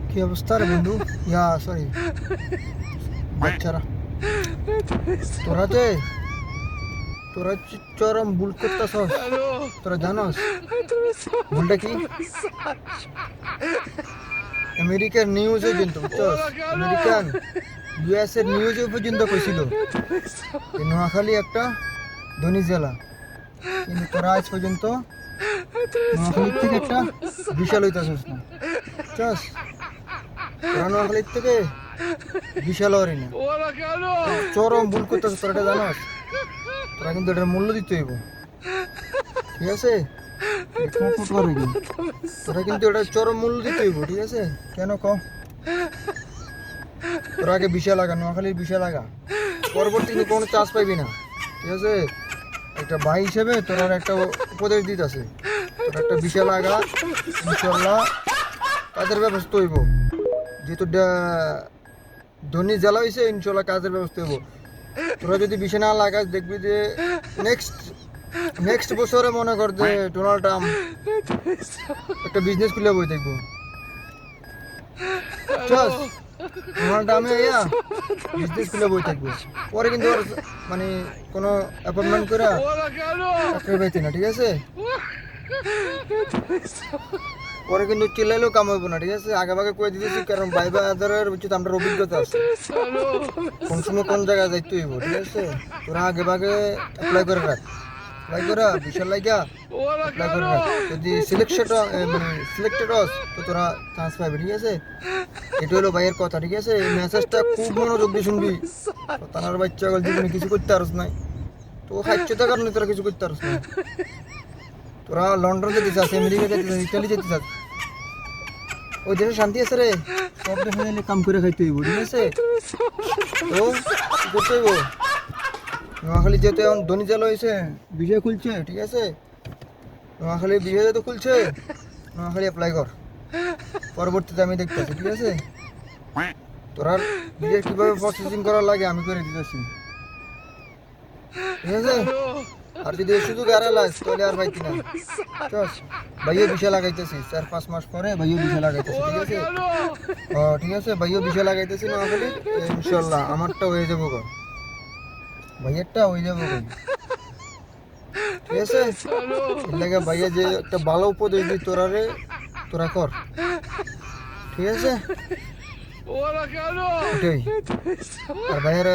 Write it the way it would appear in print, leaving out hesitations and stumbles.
কি অবস্থা রে বন্ধু? ইয়া সরি বাচ্চারা, তোরা চরম ভুল করতেছস। তোরা জানস ভুলটা কি? আমেরিকার নিউজে কিন্তু বুঝছস, আমেরিকান ইউএস এর নিউজে পর্যন্ত কইছিল নোয়াখালী একটা ধনী জেলা, কিন্তু তোরা আজ পর্যন্ত নোয়াখালীর থেকে একটা বিশাল হইতেছস না। বুঝছস, তোরা নোয়াখালীর থেকে বিশাল হরি না, চরম ভুল করতেছ। তোরা এটা জানস, তোরা কিন্তু এটার মূল্য দিতে হইব, ঠিক আছে? তোরা কিন্তু এটা চরম মূল্য দিতে হইব, ঠিক আছে? কেন ক? তোরা আগে বিষয় লাগা, নোয়াখালীর বিষয় লাগা, পরবর্তী কোনো চান্স পাইবি না, ঠিক আছে? একটা ভাই হিসেবে তোর একটা উপদেশ দিতে আছে, তোর একটা বিষয় লাগা, ইনশাল্লাহ কাজের ব্যবস্থা হইব। যেহেতু ধনী জেলা হয়েছে, ইনশাল্লাহ কাজের ব্যবস্থা হইব। তোরা যদি বিষয় না লাগাস, দেখবি যে নেক্সট বছরে মনে কর যে ডোনাল্ড ট্রাম্প একটা বিজনেস খুলে বই দেখবো। ডোনাল্ড ট্রাম্পে বিজনেস খুলে বই থাকবো, পরে কিন্তু মানে কোনো অ্যাপয়েন্টমেন্ট করে চাকরি পাইতি না, ঠিক আছে? পরে কিন্তু চিল্লাইলেও কাম হইব না, ঠিক আছে? আগে ভাগে কয়ে দিতেছি, কারণ ভাই বাজারের আমরা অভিজ্ঞতা আছে, কোন সময় কোন জায়গায় যাইতে হইব, ঠিক আছে? তোরা আগে ভাগে অ্যাপ্লাই করে রাখ, অ্যাপ্লাই করা বিশাল লাগিয়া অ্যাপ্লাই করে রাখ। যদি সিলেক্টেড হস তো তোরা চান্স পাবি, ঠিক আছে? এটা হলো ভাইয়ের কথা, ঠিক আছে? এই মেসেজটা খুব মনোযোগ দিয়ে শুনবি। তার বাচ্চা জীবনে কিছু করতে পারস নাই, তো খাইছে তার কারণে তোরা কিছু করতে পারস না। তোরা লন্ডন যেতে চাস, আমেরিকা যেতে চাস, ইটালি যেতে চাস, ওই দেশে শান্তি আছে রে। সব দেশে গেলে কাম করে খাইতে হইব, ঠিক আছে? তো কি করতে হইব? নোয়াখালী যেহেতু এখন ধনী জেলা হয়েছে, বিষয় খুলছে, ঠিক আছে? নোয়াখালী বিষয় যেহেতু খুলছে, নোয়াখালী অ্যাপ্লাই কর, পরবর্তীতে আমি দেখতেছি, ঠিক আছে? তোরা বিষয় কীভাবে প্রসেসিং করার লাগে আমি করে দিতেছি, ঠিক আছে? আর যদি সুযোগ হারালাস তাহলে আর পাইতি না। চস, ভাইও বিষয় লাগাইতেছি, 4-5 মাস পরে ভাইও বিষয় লাগাইতেছি, ঠিক আছে? ঠিক আছে, ভাইও বিষয় লাগাইতেছি নোয়াখালী, ইনশাল্লাহ আমারটা হয়ে যাবো গো, ভাইয়েরটা হয়ে যাবো গো, ঠিক আছে? এর লাগে ভাইয়া যে একটা ভালো উপদেশ দিই তোরা কর, ঠিক আছে? এটাই। আর ভাইয়ের